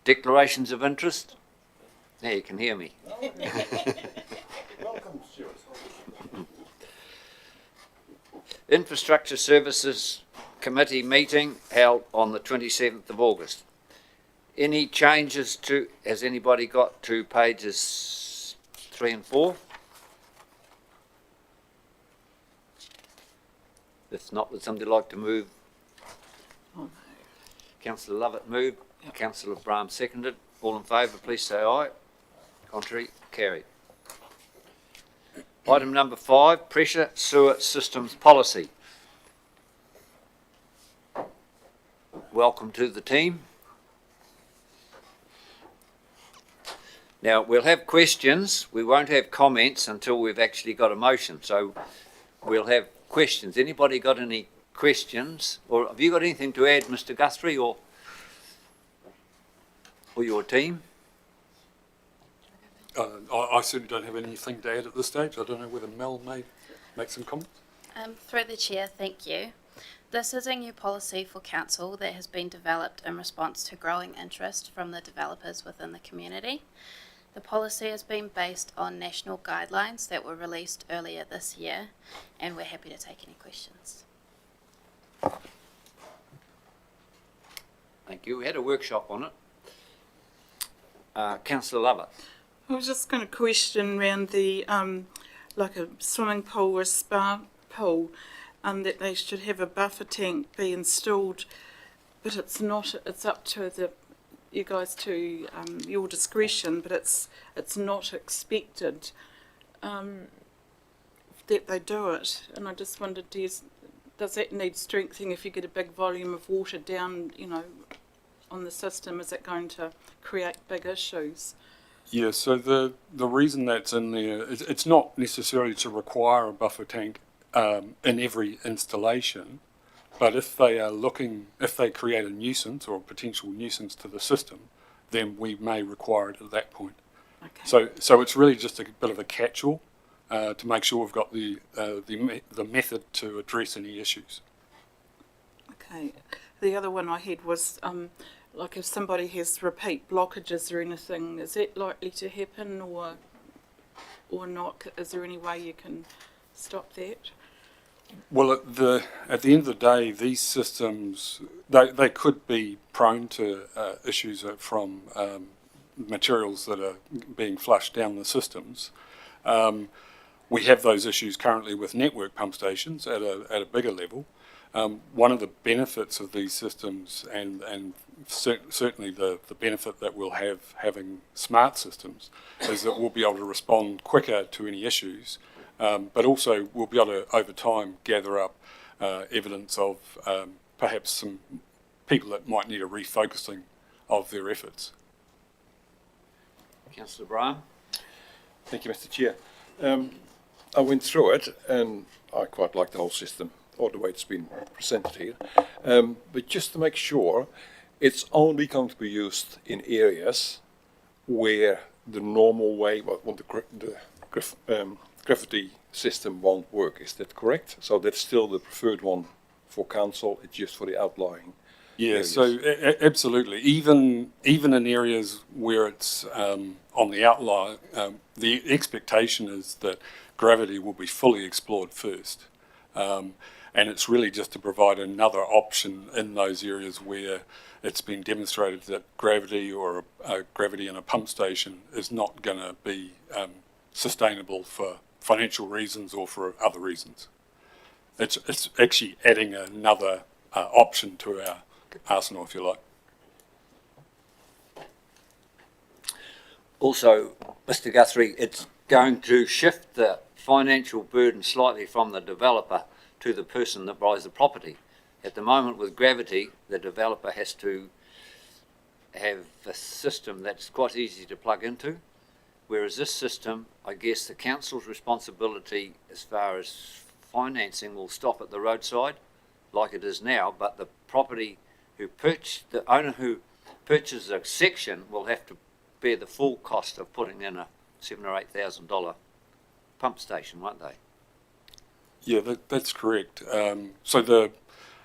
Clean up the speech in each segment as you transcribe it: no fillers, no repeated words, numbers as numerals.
Declarations of interest? Now you can hear me. Welcome, Stuart. Infrastructure Services Committee meeting held on the 27th of August. Any changes to, has anybody got to pages 3 and 4? If not, would somebody like to move? Oh, no. Councillor Lovett moved, yep. Councillor Brahm seconded. All in favour, please say aye. Contrary, carried. Item number 5, Pressure Sewer Systems Policy. Welcome to the team. Now, we'll have questions. We won't have comments until we've actually got a motion. So we'll have questions. Anybody got any questions? Or have you got anything to add, Mr. Guthrie, or your team? I certainly don't have anything to add at this stage. I don't know whether Mel may make some comments. Through the Chair, thank you. This is a new policy for Council that has been developed in response to growing interest from the developers within the community. The policy has been based on national guidelines that were released earlier this year, and we're happy to take any questions. Thank you. We had a workshop on it. Councillor Lovett. I was just going to question around the, like a swimming pool or a spa pool, that they should have a buffer tank be installed, but it's not, it's up to you guys to your discretion, but it's not expected that they do it. And I just wondered, does that need strengthening if you get a big volume of water down, you know, on the system? Is it going to create big issues? Yeah, so the reason that's in there, it's not necessarily to require a buffer tank in every installation, but if they create a nuisance or a potential nuisance to the system, then we may require it at that point. Okay. So it's really just a bit of a catch-all to make sure we've got the method to address any issues. Okay. The other one I had was like if somebody has repeat blockages or anything, is that likely to happen or not? Is there any way you can stop that? Well, at the end of the day, these systems, they could be prone to issues from materials that are being flushed down the systems. We have those issues currently with network pump stations at a bigger level. One of the benefits of these systems, and certainly the benefit that we'll have having smart systems, is that we'll be able to respond quicker to any issues, but also we'll be able to, over time, gather up evidence of perhaps some people that might need a refocusing of their efforts. Councillor Brahm. Thank you, Mr. Chair. I went through it and I quite like the whole system, or the way it's been presented here. But just to make sure, it's only going to be used in areas where the normal way, the gravity system won't work. Is that correct? So that's still the preferred one for council. It's just for the outlying. Yeah, areas. so absolutely. Even in areas where it's on the outlier, the expectation is that gravity will be fully explored first. And it's really just to provide another option in those areas where it's been demonstrated that gravity or gravity in a pump station is not going to be sustainable for financial reasons or for other reasons. It's actually adding another option to our arsenal, if you like. Also, Mr. Guthrie, it's going to shift the financial burden slightly from the developer to the person that buys the property. At the moment with gravity, the developer has to have a system that's quite easy to plug into, whereas this system, I guess the council's responsibility as far as financing will stop at the roadside like it is now, but the property the owner who purchases a section will have to bear the full cost of putting in a $7,000 or $8,000 pump station, won't they? Yeah, that's correct. So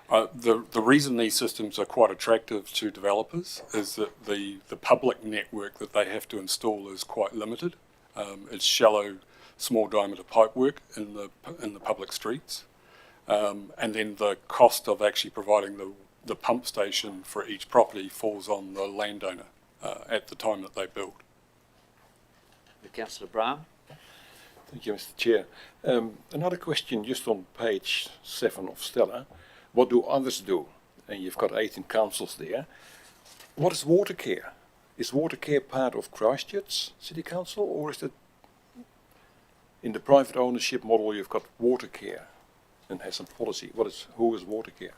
The reason these systems are quite attractive to developers is that the public network that they have to install is quite limited. It's shallow, small diameter pipework in the public streets, and then the cost of actually providing the pump station for each property falls on the landowner at the time that they build. Councillor Brown? Thank you, Mr. Chair. Another question just on page 7 of Stella. What do others do? And you've got 18 councils there. What is water care? Is water care part of Christchurch City Council, or is it in the private ownership model you've got water care and has some policy? Who is water care?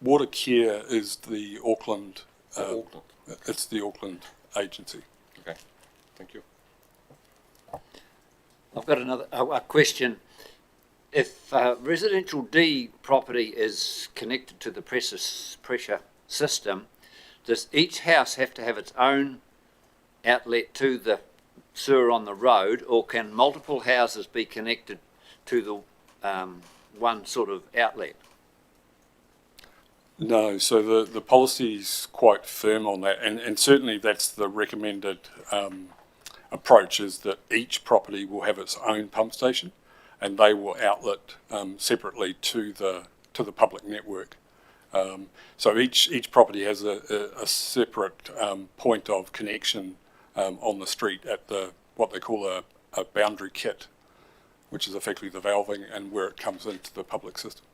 Water Care is the Auckland. Auckland. It's the Auckland agency. Okay, thank you. I've got a question. If residential D property is connected to the pressure system, does each house have to have its own outlet to the sewer on the road, or can multiple houses be connected to the one sort of outlet? No, so the policy's quite firm on that, and certainly that's the recommended approach, is that each property will have its own pump station, and they will outlet separately to the public network. So each property has a separate point of connection on the street at what they call a boundary kit, which is effectively the valving and where it comes into the public system.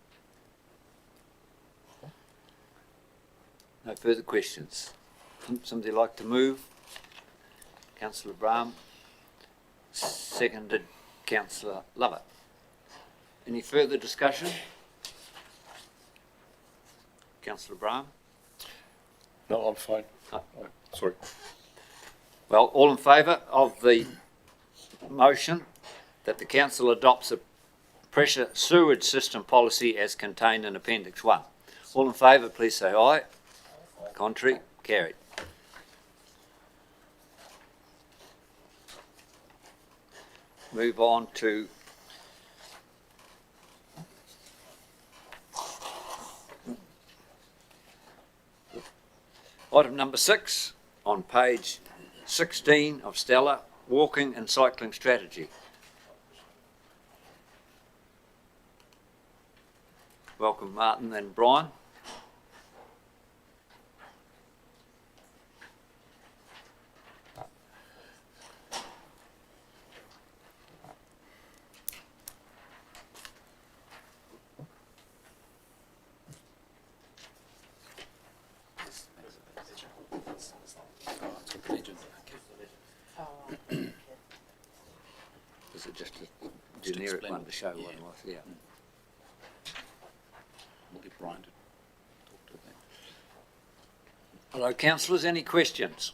No further questions. Somebody like to move? Councillor Brown, seconded Councillor Lovett. Any further discussion? Councillor Brown? No, I'm fine. Sorry. Well, all in favour of the motion that the council adopts a pressure sewage system policy as contained in Appendix 1? All in favour, please say aye. Contrary, carried. Move on to item number 6 on page 16 of Stella, walking and cycling strategy. Welcome, Martin and Brian. Is it just a generic explain one to show what yeah. it was? Yeah. We'll get Brian to talk to them. Hello, councillors, any questions?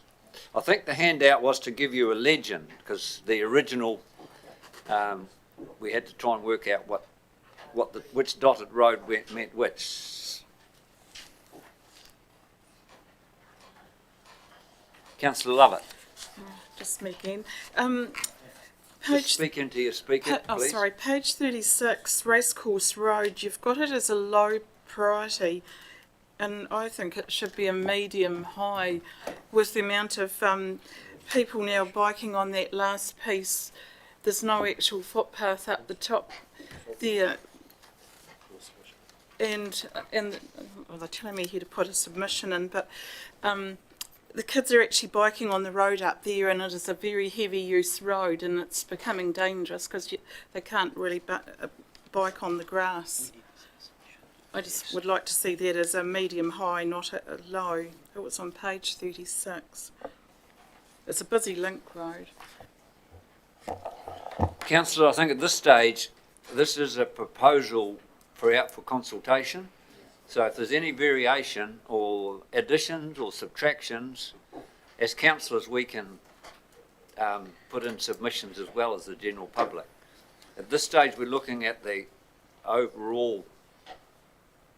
I think the handout was to give you a legend, because the original, we had to try and work out which dotted road meant which. Councillor Lovett, Just me again. just speak into your speaker, Oh, please. sorry, page 36, Racecourse Road, you've got it as a low priority, and I think it should be a medium high with the amount of people now biking on that last piece. There's no actual footpath up the top there. And well, they're telling me here to put a submission in, but the kids are actually biking on the road up there, and it is a very heavy use road, and it's becoming dangerous because they can't really bike on the grass. I just would like to see that as a medium high, not a low. It was on page 36. It's a busy link road. Councillor, I think at this stage, this is a proposal out for consultation. So if there's any variation or additions or subtractions, as councillors we can put in submissions as well as the general public. At this stage we're looking at the overall,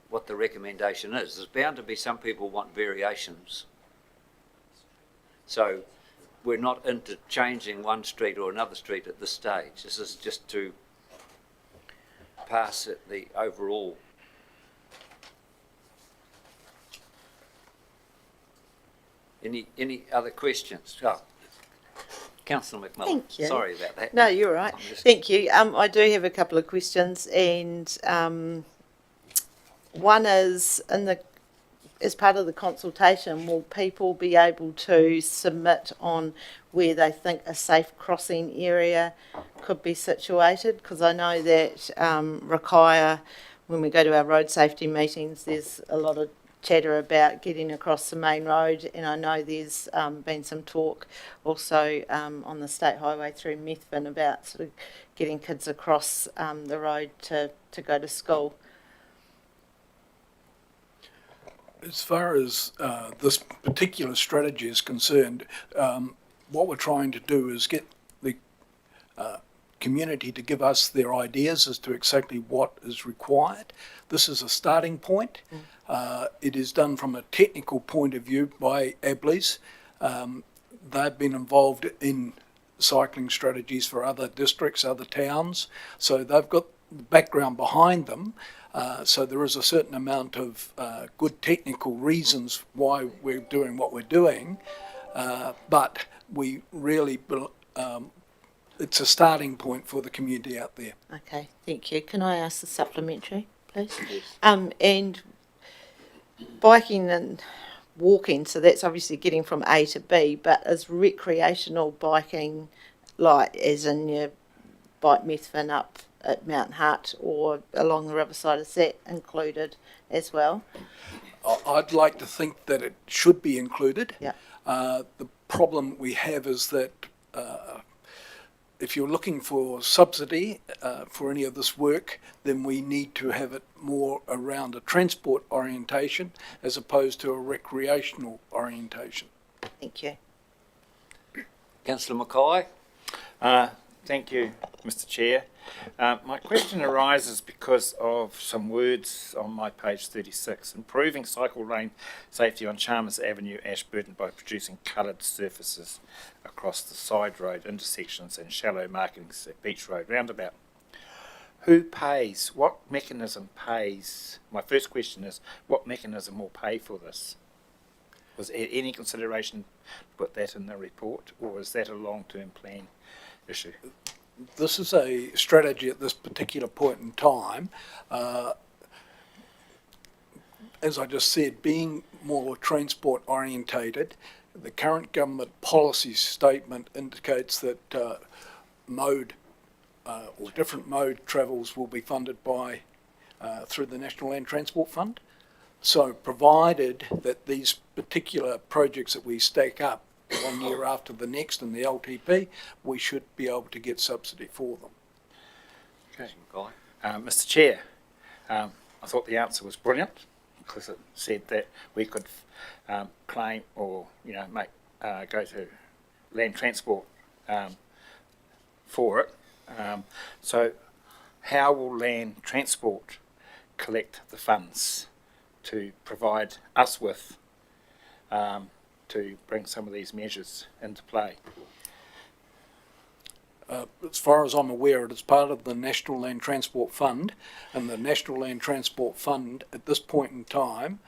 what the recommendation is. There's bound to be some people want variations. So we're not interchanging one street or another street at this stage. This is just to pass it the overall. Any other questions? Oh, Councillor McMillan. Thank you. Sorry about that. No, you're right. I'm just- Thank you. I do have a couple of questions, and one is as part of the consultation, will people be able to submit on where they think a safe crossing area could be situated? Because I know that Rakaia, when we go to our road safety meetings, there's a lot of chatter about getting across the main road, and I know there's been some talk also on the state highway through Methven about sort of getting kids across the road to go to school. As far as this particular strategy is concerned, what we're trying to do is get the community to give us their ideas as to exactly what is required. This is a starting point. It is done from a technical point of view by ABLES. They've been involved in cycling strategies for other districts, other towns, so they've got the background behind them. So there is a certain amount of good technical reasons why we're doing what we're doing, but we really, it's a starting point for the community out there. Okay, thank you. Can I ask the supplementary, please? And biking and walking, so that's obviously getting from A to B, but is recreational biking, like as in your bike Methven up at Mount Hart or along the riverside, is that included as well? I'd like to think that it should be included. Yeah. The problem we have is that if you're looking for subsidy for any of this work, then we need to have it more around a transport orientation as opposed to a recreational orientation. Thank you. Councillor Mackay? Thank you, Mr. Chair. My question arises because of some words on my page 36. Improving cycle lane safety on Chalmers Avenue, Ashburton by producing coloured surfaces across the side road intersections and shallow markings at Beach Road roundabout. Who pays? What mechanism pays? My first question is, what mechanism will pay for this? Was there any consideration to put that in the report, or is that a long-term plan issue? This is a strategy at this particular point in time. As I just said, being more transport orientated, the current government policy statement indicates that mode or different mode travels will be funded by through the National Land Transport Fund. So provided that these particular projects that we stack up one year after the next in the LTP, we should be able to get subsidy for them. Okay. Mackay? Mr. Chair, I thought the answer was brilliant because it said that we could claim or make go to land transport for it. So how will land transport collect the funds to provide us with to bring some of these measures into play? As far as I'm aware, it is part of the National Land Transport Fund, and the National Land Transport Fund at this point in time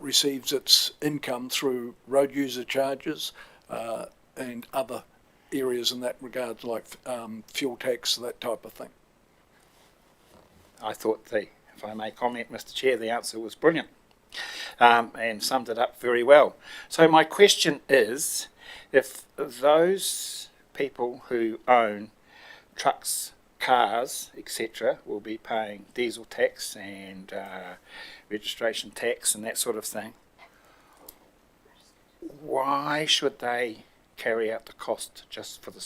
receives its income through road user charges and other areas in that regard, like fuel tax, that type of thing. I thought if I may comment, Mr. Chair, the answer was brilliant and summed it up very well. So my question is, if those people who own trucks, cars, etc., will be paying diesel tax and registration tax and that sort of thing, why should they carry out the cost just for the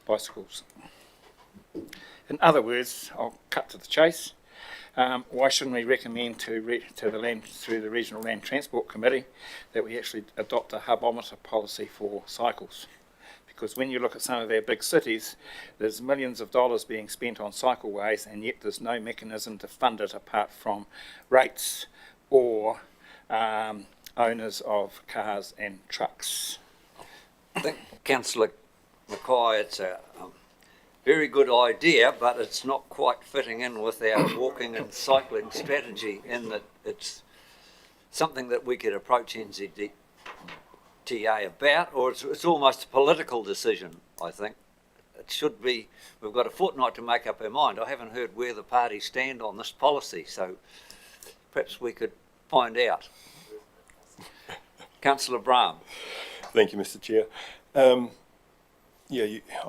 bicycles? In other words, I'll cut to the chase. Why shouldn't we recommend to through the Regional Land Transport Committee that we actually adopt a hubometer policy for cycles? Because when you look at some of our big cities, there's millions of dollars being spent on cycleways, and yet there's no mechanism to fund it apart from rates or owners of cars and trucks. I think, Councillor Mackay, it's very good idea, but it's not quite fitting in with our walking and cycling strategy in that it's something that we could approach NZTA about, or it's almost a political decision, I think. It should be, we've got a fortnight to make up our mind. I haven't heard where the parties stand on this policy, so perhaps we could find out. Councillor Brahm. Thank you, Mr. Chair. I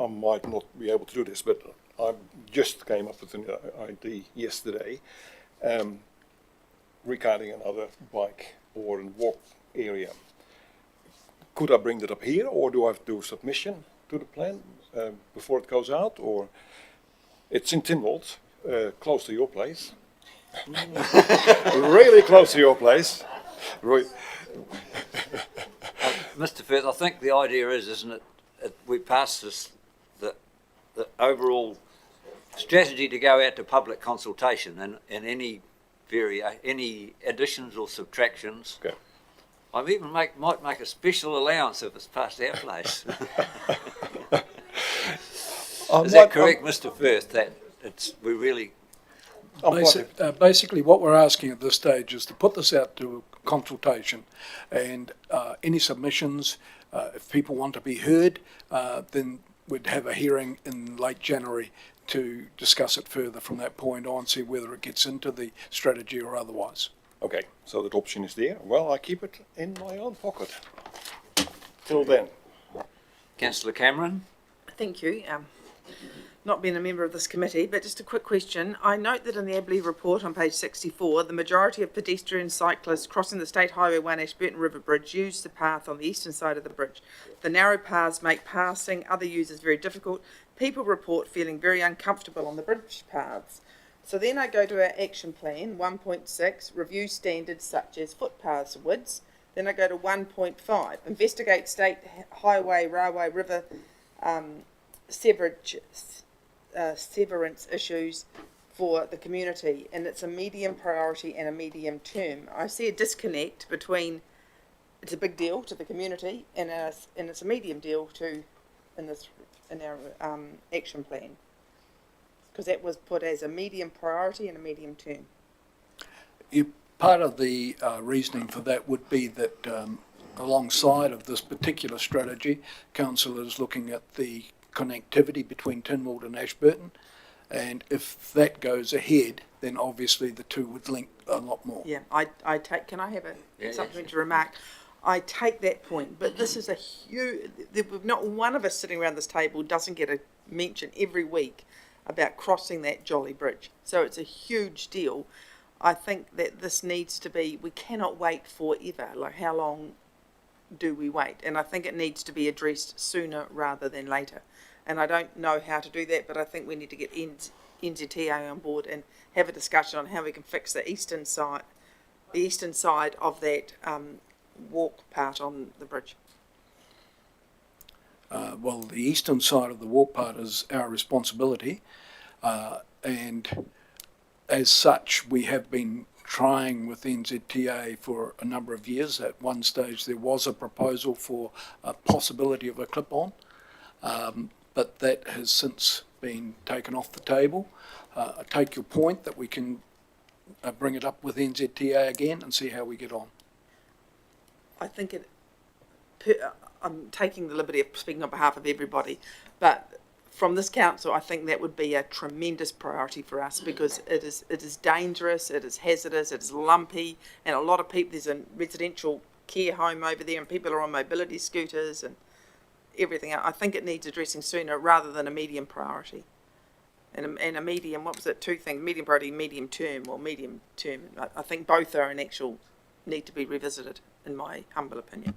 might not be able to do this, but I just came up with an idea yesterday regarding another bike or walk area. Could I bring that up here, or do I have to do submission to the plan before it goes out? Or it's in Tynwald, close to your place. Really close to your place. Right. Mr. Firth, I think the idea is, isn't it, we pass this, the overall strategy to go out to public consultation and any additions or subtractions. Okay. I even might make a special allowance if it's past our place. Is that correct, Mr. Firth, that we really... Basically, what we're asking at this stage is to put this out to consultation, and any submissions, if people want to be heard, then we'd have a hearing in late January to discuss it further from that point on, see whether it gets into the strategy or otherwise. Okay, so that option is there. Well, I keep it in my own pocket. Till then. Councillor Cameron? Thank you. Not being a member of this committee, but just a quick question. I note that in the Abley report on page 64, the majority of pedestrian cyclists crossing the State Highway 1 Ashburton River Bridge use the path on the eastern side of the bridge. The narrow paths make passing other users very difficult. People report feeling very uncomfortable on the bridge paths. So then I go to our action plan, 1.6, review standards such as footpaths widths. Then I go to 1.5, investigate state highway, railway, river severance issues for the community, and it's a medium priority and a medium term. I see a disconnect between it's a big deal to the community and it's a medium deal in our action plan, because that was put as a medium priority and a medium term. Part of the reasoning for that would be that alongside of this particular strategy, Council is looking at the connectivity between Tynwald and Ashburton, and if that goes ahead, then obviously the two would link a lot more. Yeah, I take, can I have something to remark? I take that point, but this is a huge, not one of us sitting around this table doesn't get a mention every week about crossing that jolly bridge. So it's a huge deal. I think that this needs to be, we cannot wait forever. Like, how long do we wait? And I think it needs to be addressed sooner rather than later. And I don't know how to do that, but I think we need to get NZTA on board and have a discussion on how we can fix the eastern side of that walk part on the bridge. Well, the eastern side of the walk part is our responsibility, and as such, we have been trying with NZTA for a number of years. At one stage, there was a proposal for a possibility of a clip-on, but that has since been taken off the table. I take your point that we can bring it up with NZTA again and see how we get on. I think I'm taking the liberty of speaking on behalf of everybody, but from this council, I think that would be a tremendous priority for us, because it is dangerous, it is hazardous, it is lumpy, and a lot of people, there's a residential care home over there and people are on mobility scooters and everything. I think it needs addressing sooner rather than a medium priority. And a medium, what was it, two things, medium priority, medium term, or medium term. I think both are need to be revisited, in my humble opinion.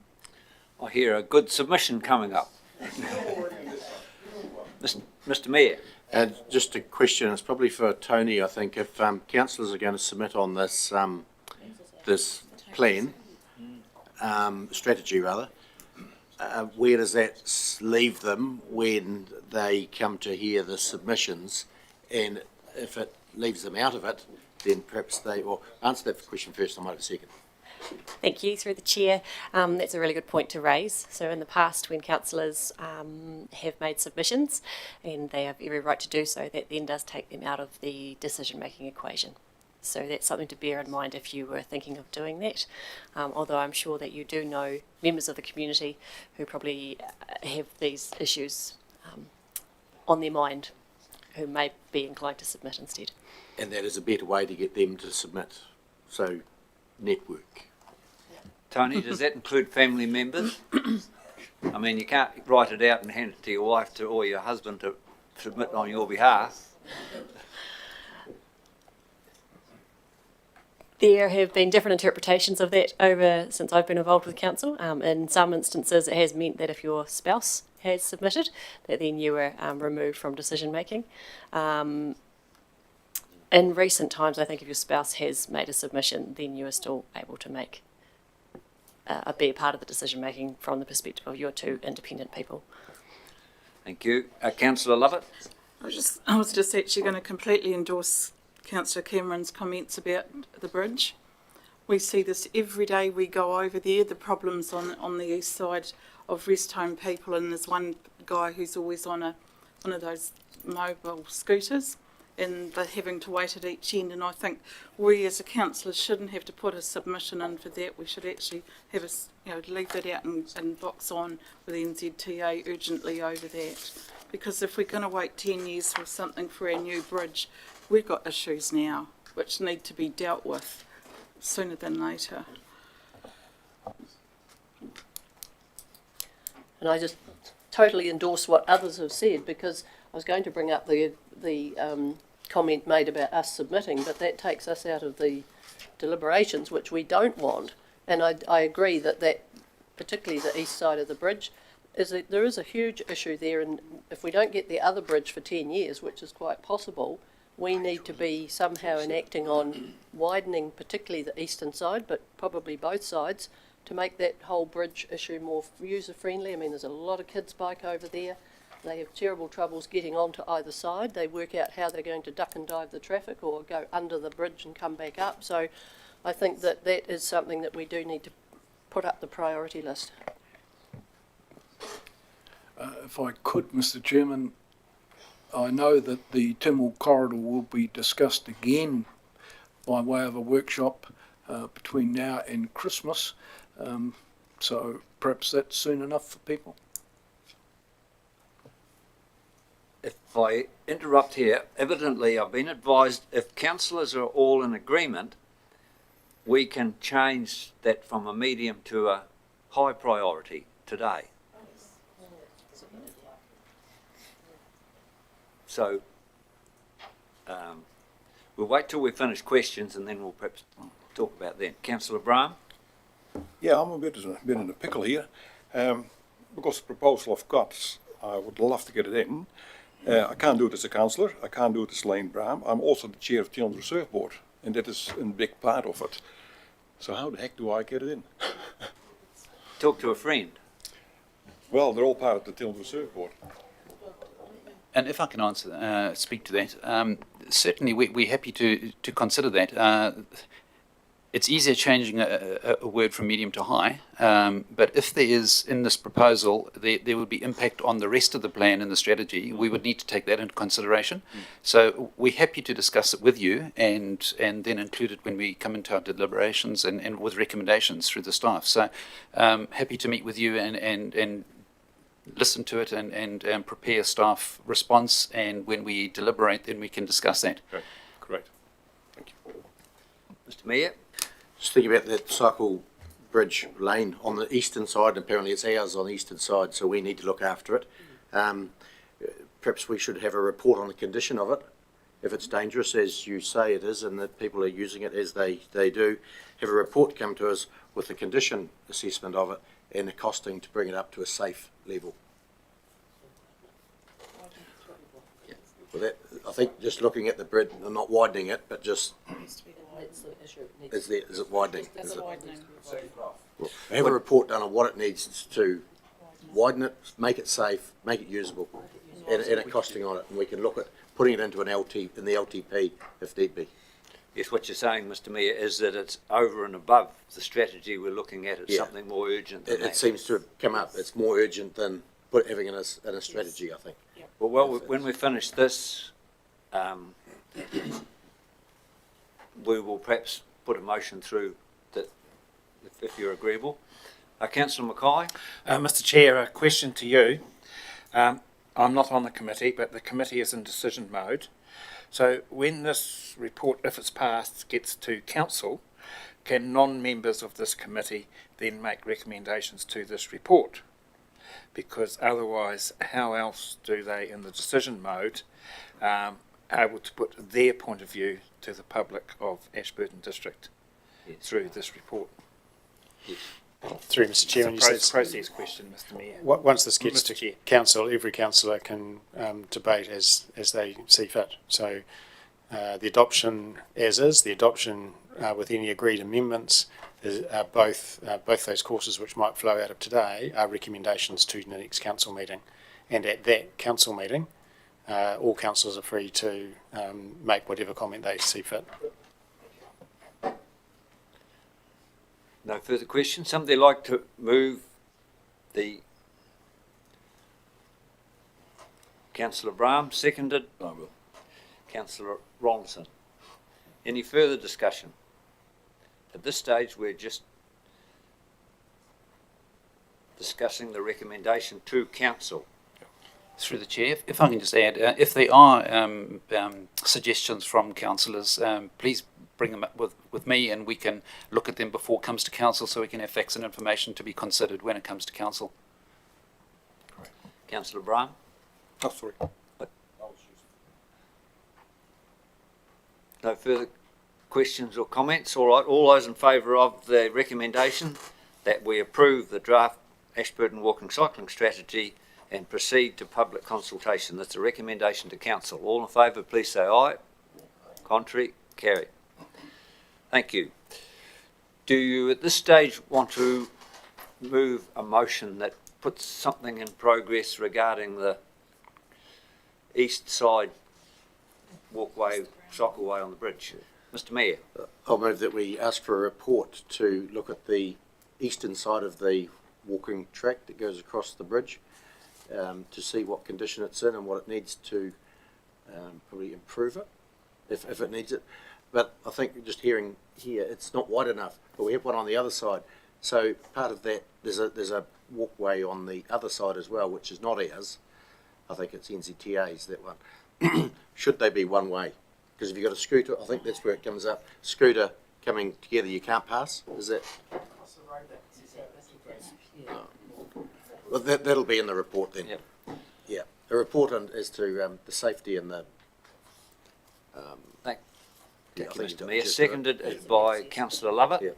I hear a good submission coming up. Mr. Mayor. And just a question, it's probably for Tony, I think, if councillors are going to submit on this this plan, strategy rather, where does that leave them when they come to hear the submissions? And if it leaves them out of it, then perhaps answer that question first, I might have a second. Thank you, through the chair. That's a really good point to raise. So in the past, when councillors have made submissions, and they have every right to do so, that then does take them out of the decision-making equation. So that's something to bear in mind if you were thinking of doing that. Although I'm sure that you do know members of the community who probably have these issues on their mind, who may be inclined to submit instead. And that is a better way to get them to submit. So, network. Tony, does that include family members? I mean, you can't write it out and hand it to your wife or your husband to submit on your behalf. There have been different interpretations of that over since I've been involved with council. In some instances, it has meant that if your spouse has submitted, that then you were removed from decision making. In recent times, I think if your spouse has made a submission, then you are still able to make be a part of the decision making from the perspective of your two independent people. Thank you. Councillor Lovett? I was just actually going to completely endorse Councillor Cameron's comments about the bridge. We see this every day we go over there, the problems on the east side of rest home people, and there's one guy who's always on one of those mobile scooters, and they're having to wait at each end. And I think we as a councillor shouldn't have to put a submission in for that. We should actually have leave that out and box on with NZTA urgently over that. Because if we're going to wait 10 years for something for our new bridge, we've got issues now which need to be dealt with sooner than later. And I just totally endorse what others have said, because I was going to bring up the comment made about us submitting, but that takes us out of the deliberations, which we don't want. And I agree that particularly the east side of the bridge, there is a huge issue there, and if we don't get the other bridge for 10 years, which is quite possible, we need to be somehow enacting on widening particularly the eastern side, but probably both sides, to make that whole bridge issue more user-friendly. I mean, there's a lot of kids bike over there. They have terrible troubles getting onto either side. They work out how they're going to duck and dive the traffic or go under the bridge and come back up. So I think that is something that we do need to put up the priority list. If I could, Mr. Chairman, I know that the Tynwald corridor will be discussed again by way of a workshop between now and Christmas. So perhaps that's soon enough for people. If I interrupt here, evidently I've been advised if councillors are all in agreement, we can change that from a medium to a high priority today. So we'll wait till we finish questions and then we'll perhaps talk about that. Councillor Brahm? Yeah, I'm a bit in a pickle here, because the proposal I've got, I would love to get it in. I can't do it as a councillor, I can't do it as Lane Brahm. I'm also the chair of the Tynwald Reserve Board, and that is a big part of it. So how the heck do I get it in? Talk to a friend. Well, they're all part of the Tynwald Reserve Board. And if I can speak to that, certainly we're happy to consider that. It's easier changing a word from medium to high, but if there is, in this proposal, there would be impact on the rest of the plan and the strategy, we would need to take that into consideration. So we're happy to discuss it with you and then include it when we come into our deliberations and with recommendations through the staff. So happy to meet with you and listen to it and prepare staff response, and when we deliberate, then we can discuss that. Okay, great. Thank you. Mr. Mayor? Just think about that cycle bridge lane on the eastern side, and apparently it's ours on the eastern side, so we need to look after it. Perhaps we should have a report on the condition of it. If it's dangerous, as you say it is, and that people are using it as they do, have a report come to us with the condition assessment of it and the costing to bring it up to a safe level. Well, that, I think just looking at the bridge, not widening it, but just is it widening? Is it widening? Well, have a report done on what it needs to widen it, make it safe, make it usable, and a costing on it, and we can look at putting it into an LT in the LTP if need be. Yes, what you're saying, Mr Mayor, is that it's over and above the strategy we're looking at. It's Yeah. something more urgent than It that. seems to have come up. It's more urgent than having in a strategy, I think. Well, when we finish this, we will perhaps put a motion through that, if you're agreeable. Councillor Mackay? Mr Chair, a question to you. I'm not on the committee, but the committee is in decision mode. So when this report, if it's passed, gets to council, can non-members of this committee then make recommendations to this report? Because otherwise, how else do they, in the decision mode, able to put their point of view to the public of Ashburton District through this report? Through Mr Chairman, you It's a said process question, Mr Mayor. once this gets Mr. Chair. to council, every councillor can debate as they see fit. So the adoption as is, the adoption with any agreed amendments, both those courses which might flow out of today are recommendations to the next council meeting. And at that council meeting, all councillors are free to make whatever comment they see fit. No further questions. Somebody like to move the Councillor Brahm, seconded. I will. Councillor Ronson. Any further discussion? At this stage, we're just discussing the recommendation to council. Through the chair, if I can just add, if there are suggestions from councillors, please bring them up with me, and we can look at them before it comes to council, so we can have facts and information to be considered when it comes to council. Councillor Brahm? Oh, sorry. No further questions or comments? All right, all those in favour of the recommendation that we approve the draft Ashburton Walking Cycling Strategy and proceed to public consultation. That's a recommendation to council. All in favour, please say aye. Contrary, carried. Thank you. Do you at this stage want to move a motion that puts something in progress regarding the east side walkway, cycleway on the bridge? Mr Mayor. I'll move that we ask for a report to look at the eastern side of the walking track that goes across the bridge, to see what condition it's in and what it needs to probably improve it, if it needs it. But I think just hearing here, it's not wide enough, but we have one on the other side. So part of that, there's a walkway on the other side as well, which is not ours. I think it's NZTA's, that one. Should they be one way? Because if you've got a scooter, I think that's where it comes up. Scooter coming together, you can't pass. Is that? Well, that'll be in the report then. Yep. Yeah, the report as to the safety and the. Thank you, I think Mr Mayor. just Seconded by Councillor Lovett. Yeah.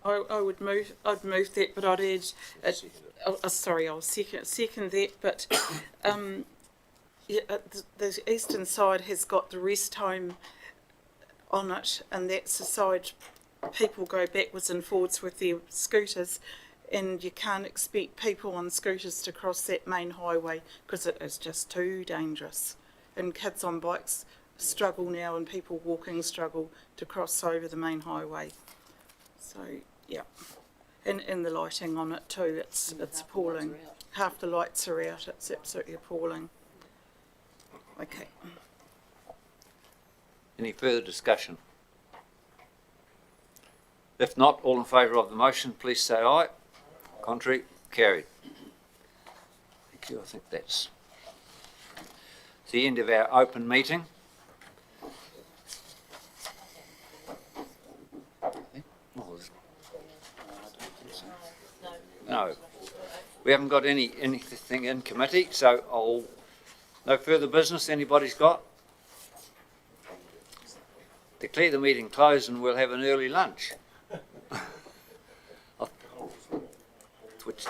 I would move. I'd move that, but I'd add. Sorry, I'll second that. But the eastern side has got the rest home on it, and that's the side people go backwards and forwards with their scooters, and you can't expect people on scooters to cross that main highway because it is just too dangerous. And kids on bikes struggle now, and people walking struggle to cross over the main highway. So yeah, and the lighting on it too, it's appalling. Half the lights are out. It's absolutely appalling. Okay. Any further discussion? If not, all in favour of the motion, please say aye. Contrary, carried. Thank you. I think that's the end of our open meeting. No, we haven't got anything in committee, so no further business anybody's got. Declare the meeting closed and we'll have an early lunch. Which